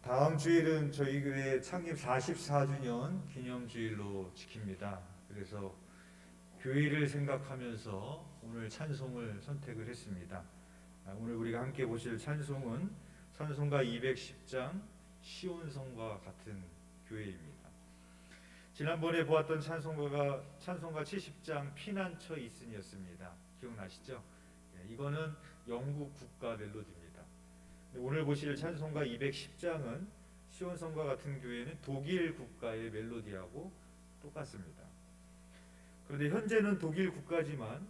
다음 주일은 저희 교회 창립 44주년 기념주일로 지킵니다. 그래서 교회를 생각하면서 오늘 찬송을 선택을 했습니다. 오늘 우리가 함께 보실 찬송은 찬송가 210장 시온성과 같은 교회입니다. 지난번에 보았던 찬송가 70장 피난처 있으니였습니다. 기억나시죠? 이거는 영국 국가 멜로디입니다. 오늘 보실 찬송가 210장은 시온성과 같은 교회는 독일 국가의 멜로디하고 똑같습니다. 그런데 현재는 독일 국가지만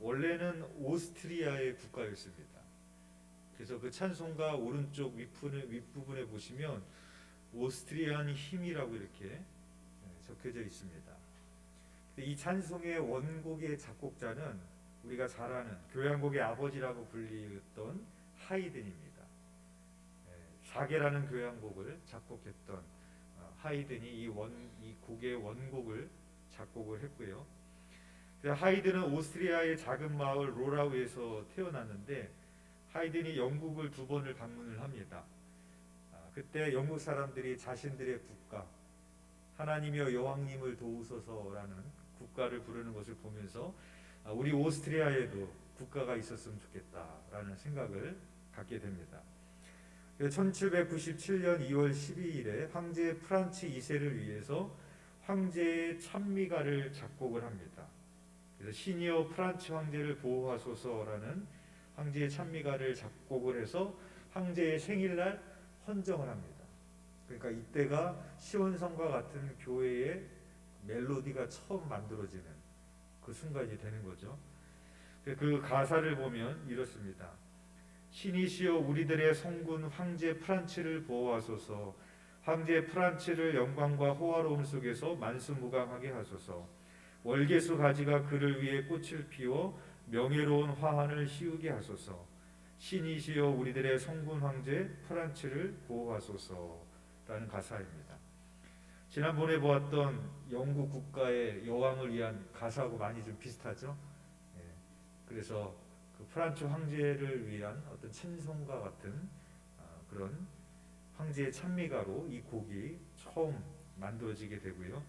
원래는 오스트리아의 국가였습니다. 그래서 그 찬송가 오른쪽 윗부분에 보시면 오스트리안 힘이라고 이렇게 적혀져 있습니다. 이 찬송의 원곡의 작곡자는 우리가 잘 아는 교향곡의 아버지라고 불리던 하이든입니다. 사계라는 교향곡을 작곡했던 하이든이 이 곡의 원곡을 작곡을 했고요. 하이든은 오스트리아의 작은 마을 로라우에서 태어났는데 하이든이 영국을 2번을 방문을 합니다. 그때 영국 사람들이 자신들의 국가, 하나님이여 여왕님을 도우소서라는 국가를 부르는 것을 보면서 우리 오스트리아에도 국가가 있었으면 좋겠다라는 생각을 갖게 됩니다. 1797년 2월 12일에 황제 프란츠 2세를 위해서 황제의 찬미가를 작곡을 합니다. 그래서 시니어 프란츠 황제를 보호하소서라는 황제의 찬미가를 작곡을 해서 황제의 생일날 헌정을 합니다. 그러니까 이때가 시온성과 같은 교회의 멜로디가 처음 만들어지는 그 순간이 되는 거죠. 그 가사를 보면 이렇습니다. 신이시여 우리들의 성군 황제 프란츠를 보호하소서. 황제 프란츠를 영광과 호화로움 속에서 만수무강하게 하소서. 월계수 가지가 그를 위해 꽃을 피워 명예로운 화환을 씌우게 하소서. 신이시여 우리들의 성군 황제 프란츠를 보호하소서 라는 가사입니다. 지난번에 보았던 영국 국가의 여왕을 위한 가사하고 많이 좀 비슷하죠. 그래서 그 프란츠 황제를 위한 어떤 찬송과 같은 그런 황제의 찬미가로 이 곡이 처음 만들어지게 되고요.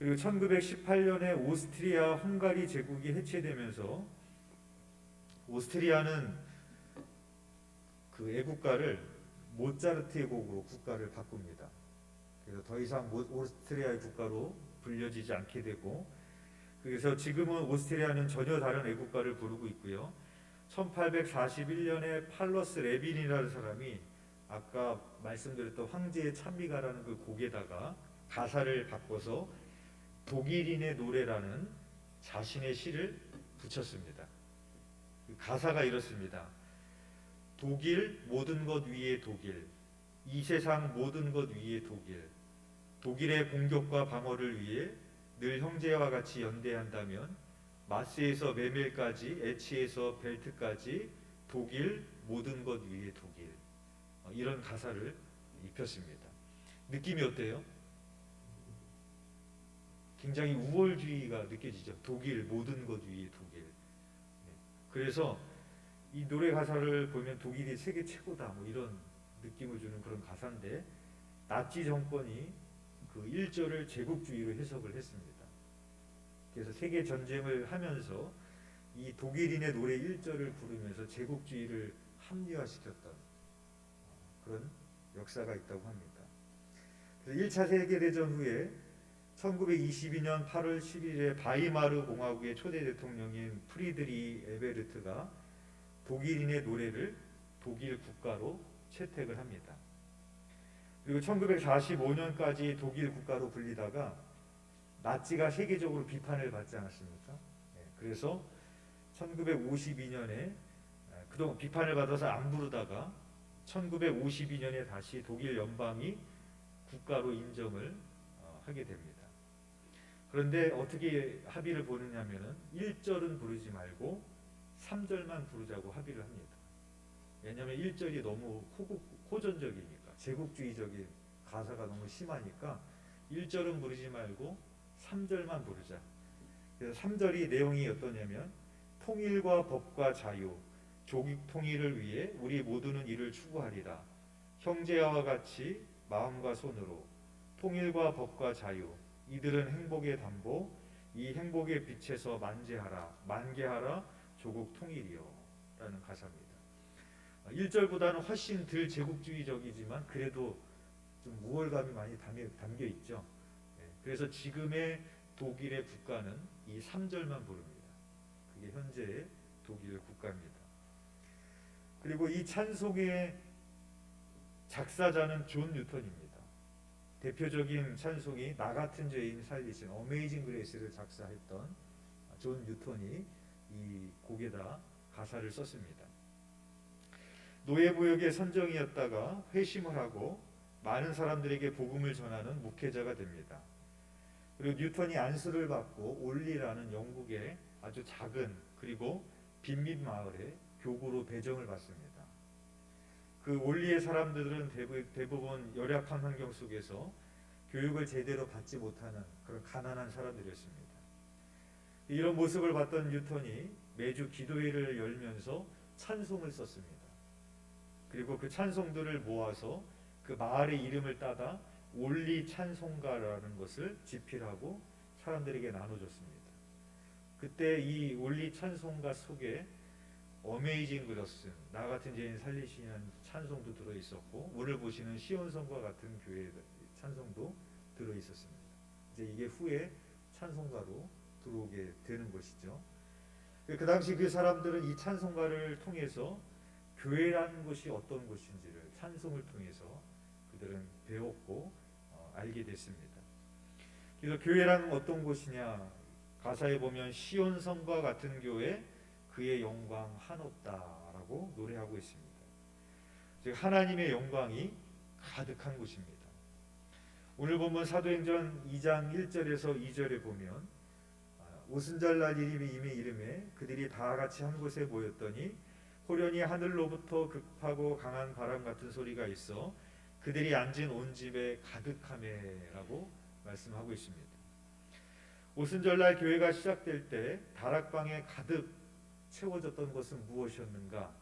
그리고 1918년에 오스트리아 헝가리 제국이 해체되면서 오스트리아는 그 애국가를 모차르트의 곡으로 국가를 바꿉니다. 그래서 더 이상 오스트리아의 국가로 불려지지 않게 되고, 그래서 지금은 오스트리아는 전혀 다른 애국가를 부르고 있고요. 1841년에 팔러스 레빈이라는 사람이 아까 말씀드렸던 황제의 찬미가라는 그 곡에다가 가사를 바꿔서 독일인의 노래라는 자신의 시를 붙였습니다. 그 가사가 이렇습니다. 독일 모든 것 위에 독일, 이 세상 모든 것 위에 독일, 독일의 공격과 방어를 위해 늘 형제와 같이 연대한다면 마스에서 메멜까지 에치에서 벨트까지 독일 모든 것 위에 독일, 이런 가사를 입혔습니다. 느낌이 어때요? 굉장히 우월주의가 느껴지죠. 독일 모든 것 위에 독일. 그래서 이 노래 가사를 보면 독일이 세계 최고다 뭐 이런 느낌을 주는 그런 가사인데 나치 정권이 그 1절을 제국주의로 해석을 했습니다. 그래서 세계 전쟁을 하면서 이 독일인의 노래 1절을 부르면서 제국주의를 합리화시켰던 그런 역사가 있다고 합니다. 그래서 1차 세계대전 후에 1922년 8월 10일에 바이마르 공화국의 초대 대통령인 프리드리 에베르트가 독일인의 노래를 독일 국가로 채택을 합니다. 그리고 1945년까지 독일 국가로 불리다가 나치가 세계적으로 비판을 받지 않았습니까? 그래서 1952년에 그동안 비판을 받아서 안 부르다가 1952년에 다시 독일 연방이 국가로 인정을 하게 됩니다. 그런데 어떻게 합의를 보느냐면은 1절은 부르지 말고 3절만 부르자고 합의를 합니다. 왜냐하면 1절이 너무 호전적이니까, 제국주의적인 가사가 너무 심하니까 1절은 부르지 말고 3절만 부르자. 그래서 3절이 내용이 어떠냐면 통일과 법과 자유, 조국 통일을 위해 우리 모두는 이를 추구하리라. 형제와 같이 마음과 손으로 통일과 법과 자유 이들은 행복의 담보 이 행복의 빛에서 만개하라 조국 통일이여 라는 가사입니다. 1절보다는 훨씬 덜 제국주의적이지만 그래도 좀 우월감이 많이 담겨 있죠. 그래서 지금의 독일의 국가는 이 3절만 부릅니다. 그게 현재의 독일 국가입니다. 그리고 이 찬송의 작사자는 존 뉴턴입니다. 대표적인 찬송이 나 같은 죄인 살리신 어메이징 그레이스를 작사했던 존 뉴턴이 이 곡에다 가사를 썼습니다. 노예무역의 선정이었다가 회심을 하고 많은 사람들에게 복음을 전하는 목회자가 됩니다. 그리고 뉴턴이 안수를 받고 올리라는 영국의 아주 작은 그리고 빈민 마을에 교구로 배정을 받습니다. 그 올리의 사람들은 대부분 열악한 환경 속에서 교육을 제대로 받지 못하는 그런 가난한 사람들이었습니다. 이런 모습을 봤던 뉴턴이 매주 기도회를 열면서 찬송을 썼습니다. 그리고 그 찬송들을 모아서 그 마을의 이름을 따다 올리 찬송가라는 것을 집필하고 사람들에게 나눠줬습니다. 그때 이 올리 찬송가 속에 어메이징 그러스 나 같은 죄인 살리시는 찬송도 들어있었고 오늘 보시는 시온성과 같은 교회 찬송도 들어있었습니다. 이제 이게 후에 찬송가로 들어오게 되는 것이죠. 그 당시 그 사람들은 이 찬송가를 통해서 교회라는 것이 어떤 것인지를 찬송을 통해서 그들은 배웠고 알게 됐습니다. 그래서 교회라는 어떤 곳이냐 가사에 보면 시온성과 같은 교회 그의 영광 한없다라고 노래하고 있습니다. 즉 하나님의 영광이 가득한 곳입니다. 오늘 본문 사도행전 2장 1절에서 2절에 보면 오순절날 이미 이름에 그들이 다 같이 한 곳에 모였더니 호련히 하늘로부터 급하고 강한 바람 같은 소리가 있어 그들이 앉은 온 집에 가득하매라고 말씀하고 있습니다. 오순절날 교회가 시작될 때 다락방에 가득 채워졌던 것은 무엇이었는가?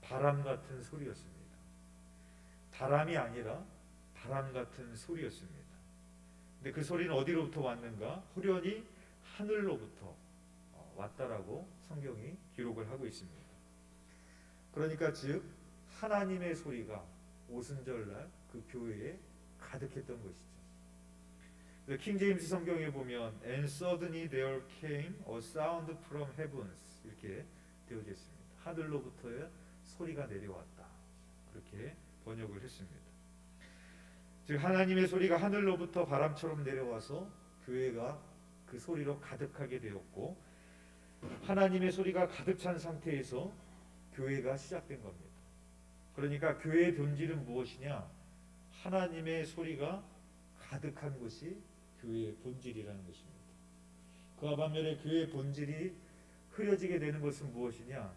바람 같은 소리였습니다. 바람이 아니라 바람 같은 소리였습니다. 근데 그 소리는 어디로부터 왔는가? 호련히 하늘로부터 왔다라고 성경이 기록을 하고 있습니다. 그러니까 즉 하나님의 소리가 오순절날 그 교회에 가득했던 것이죠. 킹제임스 성경에 보면 And suddenly there came a sound from heavens 이렇게 되어져 있습니다. 하늘로부터의 소리가 내려왔다. 그렇게 번역을 했습니다. 즉 하나님의 소리가 하늘로부터 바람처럼 내려와서 교회가 그 소리로 가득하게 되었고 하나님의 소리가 가득 찬 상태에서 교회가 시작된 겁니다. 그러니까 교회의 본질은 무엇이냐? 하나님의 소리가 가득한 것이 교회의 본질이라는 것입니다. 그와 반면에 교회의 본질이 흐려지게 되는 것은 무엇이냐?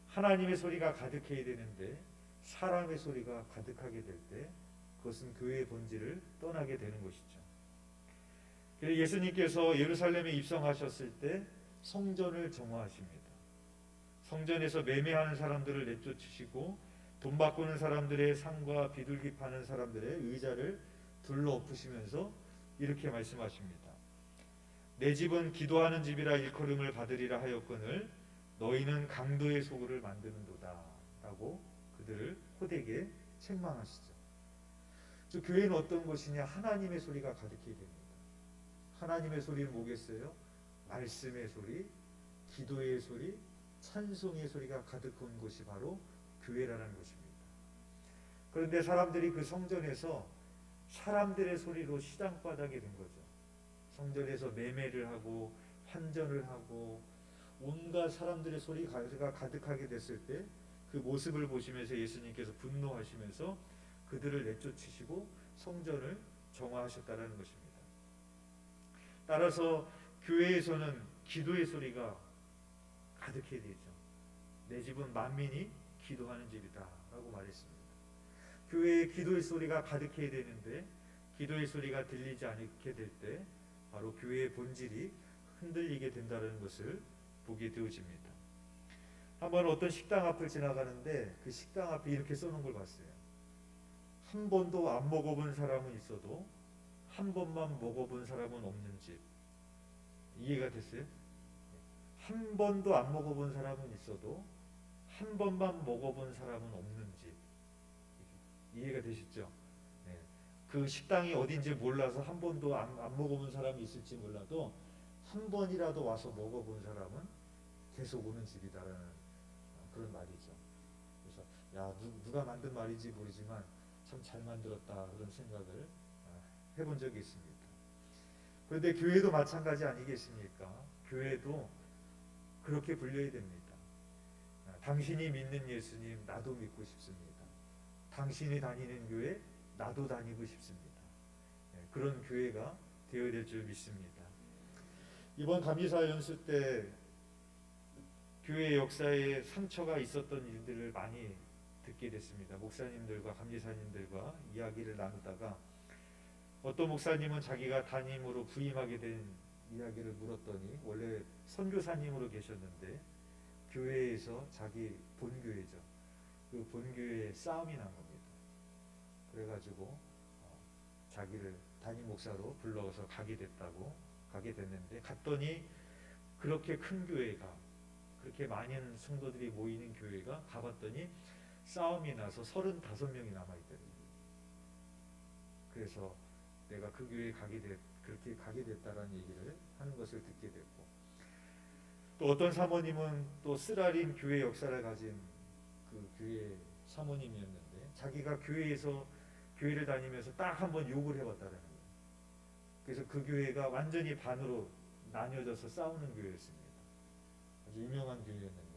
하나님의 소리가 가득해야 되는데 사람의 소리가 가득하게 될 때 그것은 교회의 본질을 떠나게 되는 것이죠. 예수님께서 예루살렘에 입성하셨을 때 성전을 정화하십니다. 성전에서 매매하는 사람들을 내쫓으시고 돈 바꾸는 사람들의 상과 비둘기 파는 사람들의 의자를 둘러 엎으시면서 이렇게 말씀하십니다. 내 집은 기도하는 집이라 일컬음을 받으리라 하였거늘 너희는 강도의 소굴을 만드는도다 라고 그들을 호되게 책망하시죠. 즉 교회는 어떤 것이냐? 하나님의 소리가 가득해야 됩니다. 하나님의 소리는 뭐겠어요? 말씀의 소리, 기도의 소리, 찬송의 소리가 가득한 것이 바로 교회라는 것입니다. 그런데 사람들이 그 성전에서 사람들의 소리로 시장바닥이 된 거죠. 성전에서 매매를 하고 환전을 하고 온갖 사람들의 소리가 가득하게 됐을 때 그 모습을 보시면서 예수님께서 분노하시면서 그들을 내쫓으시고 성전을 정화하셨다는 것입니다. 따라서 교회에서는 기도의 소리가 가득해야 되죠. 내 집은 만민이 기도하는 집이다 라고 말했습니다. 교회에 기도의 소리가 가득해야 되는데 기도의 소리가 들리지 않게 될 때 바로 교회의 본질이 흔들리게 된다는 것을 보게 되어집니다. 한번 어떤 식당 앞을 지나가는데 그 식당 앞에 이렇게 써놓은 걸 봤어요. 한 번도 안 먹어본 사람은 있어도 한 번만 먹어본 사람은 없는 집. 이해가 됐어요? 한 번도 안 먹어본 사람은 있어도 한 번만 먹어본 사람은 없는 집. 이해가 되시죠? 네. 그 식당이 어딘지 몰라서 한 번도 안 먹어본 사람이 있을지 몰라도 한 번이라도 와서 먹어본 사람은 계속 오는 집이다라는 그런 말이죠. 그래서 야 누가 만든 말인지 모르지만 참 잘 만들었다 그런 생각을 해본 적이 있습니다. 그런데 교회도 마찬가지 아니겠습니까? 교회도 그렇게 불려야 됩니다. 당신이 믿는 예수님 나도 믿고 싶습니다. 당신이 다니는 교회 나도 다니고 싶습니다. 그런 교회가 되어야 될 줄 믿습니다. 이번 감리사 연수 때 교회 역사에 상처가 있었던 일들을 많이 듣게 됐습니다. 목사님들과 감리사님들과 이야기를 나누다가 어떤 목사님은 자기가 담임으로 부임하게 된 이야기를 물었더니 원래 선교사님으로 계셨는데 교회에서 자기 본교회죠. 그 본교회에 싸움이 난 겁니다. 그래가지고 자기를 담임 목사로 불러서 가게 됐는데 갔더니 그렇게 큰 교회가 그렇게 많은 성도들이 모이는 교회가 가봤더니 싸움이 나서 35명이 남아있더라고요. 그래서 내가 그 교회에 그렇게 가게 됐다라는 얘기를 하는 것을 듣게 됐고 또 어떤 사모님은 또 쓰라린 교회 역사를 가진 그 교회 사모님이었는데 자기가 교회를 다니면서 딱 한 번 욕을 해봤다는 거예요. 그래서 그 교회가 완전히 반으로 나뉘어져서 싸우는 교회였습니다. 아주 유명한 교회였는데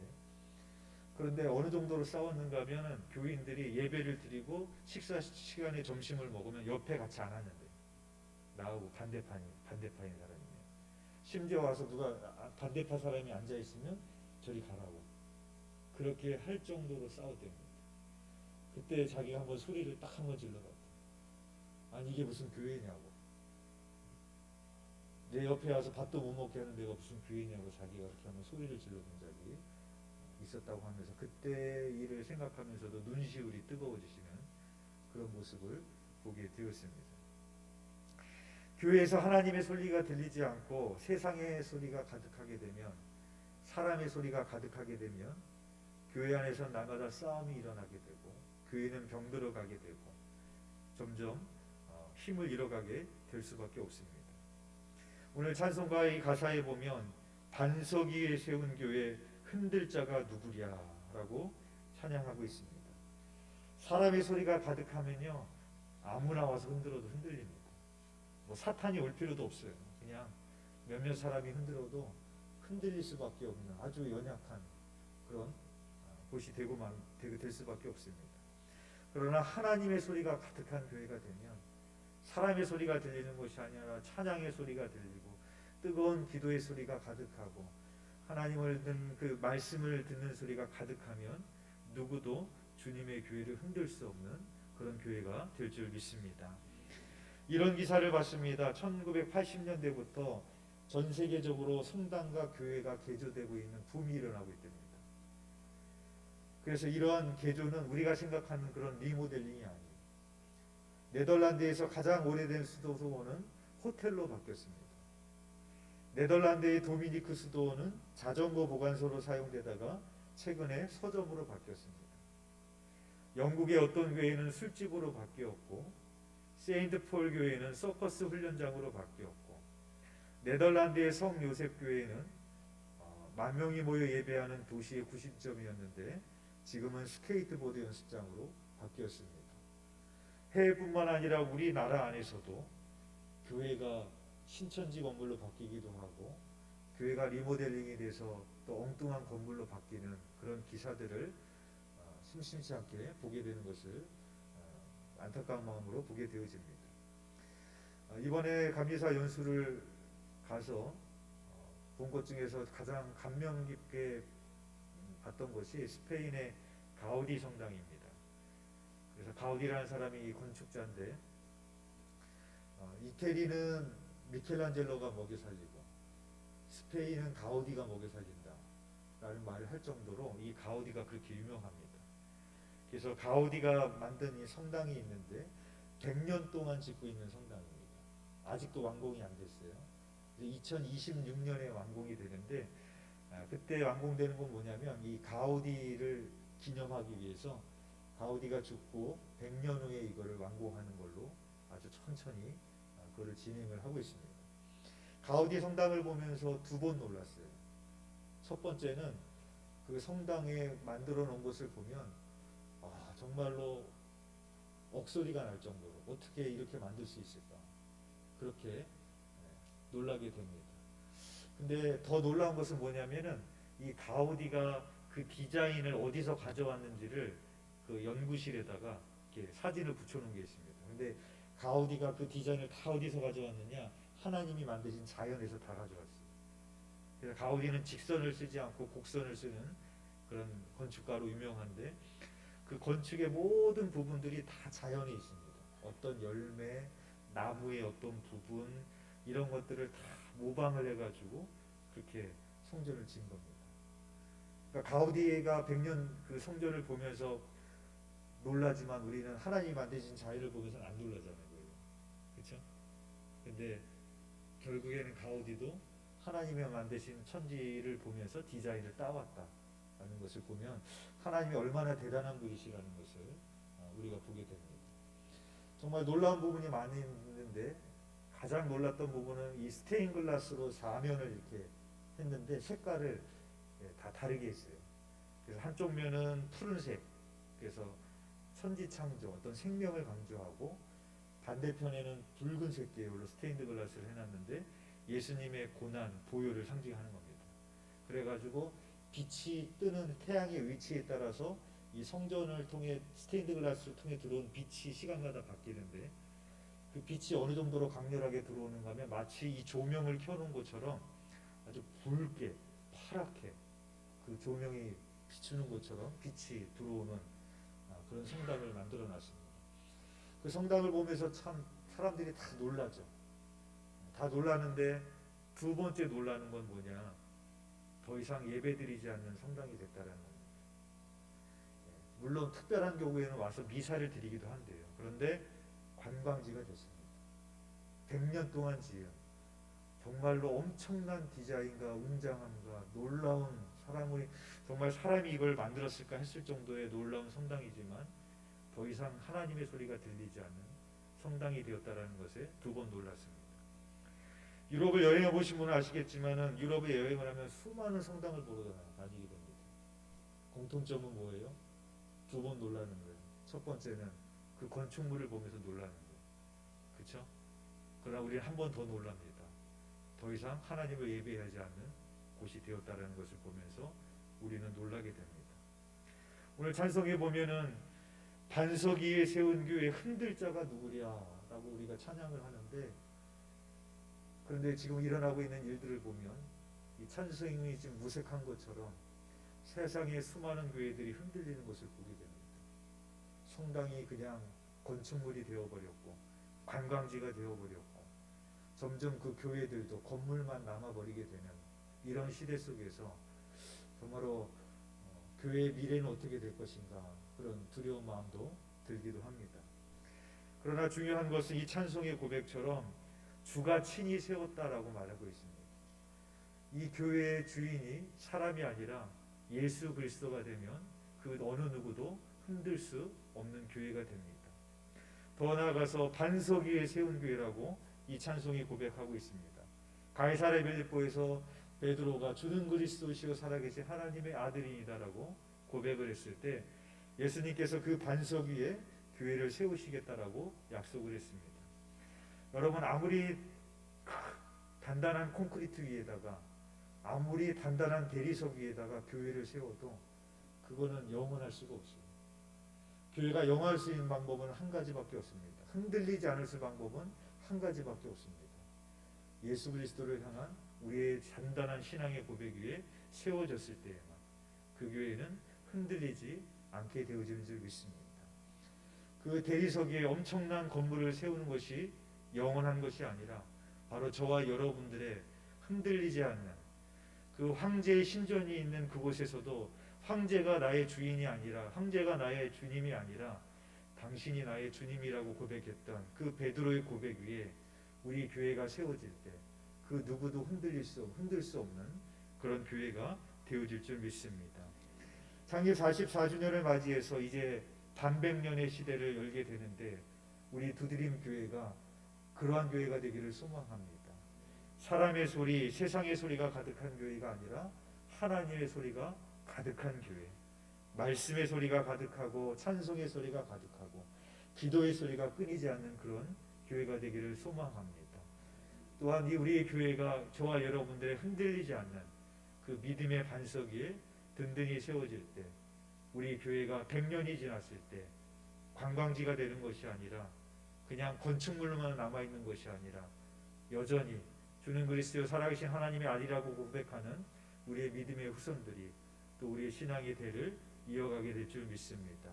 그런데 어느 정도로 싸웠는가 하면은 교인들이 예배를 드리고 식사 시간에 점심을 먹으면 옆에 같이 안 앉는데 나하고 반대파인 사람이에요. 심지어 와서 누가 반대파 사람이 앉아 있으면 저리 가라고 그렇게 할 정도로 싸웠답니다. 그때 자기가 한번 소리를 딱 한번 질러봤대. 아니 이게 무슨 교회냐고. 내 옆에 와서 밥도 못 먹게 하는 데가 무슨 교회냐고 자기가 그렇게 한번 소리를 질러본 적이 있었다고 하면서 그때 일을 생각하면서도 눈시울이 뜨거워지시는 그런 모습을 보게 되었습니다. 교회에서 하나님의 소리가 들리지 않고 세상의 소리가 가득하게 되면 사람의 소리가 가득하게 되면 교회 안에서 날마다 싸움이 일어나게 되고 교회는 병들어가게 되고 점점 힘을 잃어가게 될 수밖에 없습니다. 오늘 찬송가의 가사에 보면 반석 위에 세운 교회 흔들 자가 누구랴 라고 찬양하고 있습니다. 사람의 소리가 가득하면요 아무나 와서 흔들어도 흔들립니다. 뭐 사탄이 올 필요도 없어요. 그냥 몇몇 사람이 흔들어도 흔들릴 수밖에 없는 아주 연약한 그런 곳이 되고 될 수밖에 없습니다. 그러나 하나님의 소리가 가득한 교회가 되면 사람의 소리가 들리는 것이 아니라 찬양의 소리가 들리고 뜨거운 기도의 소리가 가득하고 하나님을 듣는 그 말씀을 듣는 소리가 가득하면 누구도 주님의 교회를 흔들 수 없는 그런 교회가 될 줄 믿습니다. 이런 기사를 봤습니다. 1980년대부터 전 세계적으로 성당과 교회가 개조되고 있는 붐이 일어나고 있답니다. 그래서 이러한 개조는 우리가 생각하는 그런 리모델링이 아니에요. 네덜란드에서 가장 오래된 수도원은 호텔로 바뀌었습니다. 네덜란드의 도미니크 수도원은 자전거 보관소로 사용되다가 최근에 서점으로 바뀌었습니다. 영국의 어떤 교회는 술집으로 바뀌었고 세인트 폴 교회는 서커스 훈련장으로 바뀌었고 네덜란드의 성 요셉 교회는 10,000명이 모여 예배하는 도시의 구심점이었는데 지금은 스케이트보드 연습장으로 바뀌었습니다. 해외뿐만 아니라 우리나라 안에서도 교회가 신천지 건물로 바뀌기도 하고 교회가 리모델링이 돼서 또 엉뚱한 건물로 바뀌는 그런 기사들을 심심치 않게 보게 되는 것을 안타까운 마음으로 보게 되어집니다. 이번에 감리사 연수를 가서 본 것 중에서 가장 감명 깊게 봤던 것이 스페인의 가우디 성당입니다. 그래서 가우디라는 사람이 건축자인데 이태리는 미켈란젤로가 먹여 살리고 스페인은 가우디가 먹여 살린다 라는 말을 할 정도로 이 가우디가 그렇게 유명합니다. 그래서 가우디가 만든 이 성당이 있는데 100년 동안 짓고 있는 성당입니다. 아직도 완공이 안 됐어요. 2026년에 완공이 되는데 그때 완공되는 건 뭐냐면 이 가우디를 기념하기 위해서 가우디가 죽고 100년 후에 이거를 완공하는 걸로 아주 천천히 그거를 진행을 하고 있습니다. 가우디 성당을 보면서 두 번 놀랐어요. 첫 번째는 그 성당에 만들어 놓은 것을 보면 정말로 억소리가 날 정도로 어떻게 이렇게 만들 수 있을까 그렇게 놀라게 됩니다. 근데 더 놀라운 것은 뭐냐면은 이 가우디가 그 디자인을 어디서 가져왔는지를 그 연구실에다가 이렇게 사진을 붙여놓은 게 있습니다. 근데 가우디가 그 디자인을 다 어디서 가져왔느냐? 하나님이 만드신 자연에서 다 가져왔어요. 그래서 가우디는 직선을 쓰지 않고 곡선을 쓰는 그런 건축가로 유명한데 그 건축의 모든 부분들이 다 자연에 있습니다. 어떤 열매, 나무의 어떤 부분 이런 것들을 다 모방을 해가지고 그렇게 성전을 지은 겁니다. 그러니까 가우디가 100년 그 성전을 보면서 놀라지만 우리는 하나님이 만드신 자연을 보면서는 안 놀라잖아요. 그렇죠? 근데 결국에는 가우디도 하나님이 만드신 천지를 보면서 디자인을 따왔다라는 것을 보면 하나님이 얼마나 대단한 분이시라는 것을 우리가 보게 됩니다. 정말 놀라운 부분이 많이 있는데 가장 놀랐던 부분은 이 스테인 글라스로 사면을 이렇게 했는데 색깔을 다 다르게 했어요. 그래서 한쪽 면은 푸른색, 그래서 천지창조, 어떤 생명을 강조하고 반대편에는 붉은색 계열로 스테인드 글라스를 해놨는데 예수님의 고난, 보혈을 상징하는 겁니다. 그래가지고 빛이 뜨는 태양의 위치에 따라서 이 성전을 통해 스테인드 글라스를 통해 들어온 빛이 시간마다 바뀌는데 그 빛이 어느 정도로 강렬하게 들어오는가 하면 마치 이 조명을 켜놓은 것처럼 아주 붉게 파랗게 그 조명이 비추는 것처럼 빛이 들어오는 그런 성당을 만들어 놨습니다. 그 성당을 보면서 참 사람들이 다 놀라죠. 다 놀라는데 두 번째 놀라는 건 뭐냐? 더 이상 예배드리지 않는 성당이 됐다라는 겁니다. 물론 특별한 경우에는 와서 미사를 드리기도 한대요. 그런데 관광지가 됐습니다. 100년 동안 지은 정말로 엄청난 디자인과 웅장함과 놀라운 사람이 정말 사람이 이걸 만들었을까 했을 정도의 놀라운 성당이지만 더 이상 하나님의 소리가 들리지 않는 성당이 되었다라는 것에 두 번 놀랐습니다. 유럽을 여행해 보신 분은 아시겠지만은 유럽에 여행을 하면 수많은 성당을 보러 다니게 됩니다. 공통점은 뭐예요? 두 번 놀라는 거예요. 첫 번째는 그 건축물을 보면서 놀라는 거예요. 그렇죠? 그러나 우리는 한 번 더 놀랍니다. 더 이상 하나님을 예배하지 않는 곳이 되었다는 것을 보면서 우리는 놀라게 됩니다. 오늘 찬송에 보면은 반석 위에 세운 교회 흔들 자가 누구랴 라고 우리가 찬양을 하는데 그런데 지금 일어나고 있는 일들을 보면 이 찬송이 지금 무색한 것처럼 세상의 수많은 교회들이 흔들리는 것을 보게 됩니다. 성당이 그냥 건축물이 되어버렸고 관광지가 되어버렸고 점점 그 교회들도 건물만 남아버리게 되는 이런 시대 속에서 정말로 교회의 미래는 어떻게 될 것인가 그런 두려운 마음도 들기도 합니다. 그러나 중요한 것은 이 찬송의 고백처럼 주가 친히 세웠다라고 말하고 있습니다. 이 교회의 주인이 사람이 아니라 예수 그리스도가 되면 그 어느 누구도 흔들 수 없는 교회가 됩니다. 더 나아가서 반석 위에 세운 교회라고 이 찬송이 고백하고 있습니다. 가이사랴 빌립보에서 베드로가 주는 그리스도시요 살아계신 하나님의 아들이니다라고 고백을 했을 때 예수님께서 그 반석 위에 교회를 세우시겠다라고 약속을 했습니다. 여러분 아무리 단단한 콘크리트 위에다가 아무리 단단한 대리석 위에다가 교회를 세워도 그거는 영원할 수가 없어요. 교회가 영원할 수 있는 방법은 한 가지밖에 없습니다. 흔들리지 않을 수 방법은 한 가지밖에 없습니다. 예수 그리스도를 향한 우리의 단단한 신앙의 고백 위에 세워졌을 때에만 그 교회는 흔들리지 않게 되어지는 줄 믿습니다. 그 대리석 위에 엄청난 건물을 세우는 것이 영원한 것이 아니라 바로 저와 여러분들의 흔들리지 않는 그 황제의 신전이 있는 그곳에서도 황제가 나의 주인이 아니라, 황제가 나의 주님이 아니라 당신이 나의 주님이라고 고백했던 그 베드로의 고백 위에 우리 교회가 세워질 때 그 누구도 흔들 수 없는 그런 교회가 되어질 줄 믿습니다. 창립 44주년을 맞이해서 이제 반백년의 시대를 열게 되는데 우리 두드림 교회가 그러한 교회가 되기를 소망합니다. 사람의 소리, 세상의 소리가 가득한 교회가 아니라 하나님의 소리가 가득한 교회, 말씀의 소리가 가득하고 찬송의 소리가 가득하고 기도의 소리가 끊이지 않는 그런 교회가 되기를 소망합니다. 또한 이 우리의 교회가 저와 여러분들의 흔들리지 않는 그 믿음의 반석 위에 든든히 세워질 때, 우리 교회가 100년이 지났을 때 관광지가 되는 것이 아니라 그냥 건축물로만 남아있는 것이 아니라 여전히 주는 그리스도 살아계신 하나님의 아들이라고 고백하는 우리의 믿음의 후손들이 또 우리의 신앙의 대를 이어가게 될 줄 믿습니다.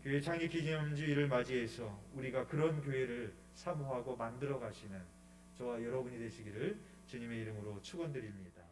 교회 창립 기념주일을 맞이해서 우리가 그런 교회를 사모하고 만들어 가시는 저와 여러분이 되시기를 주님의 이름으로 축원드립니다.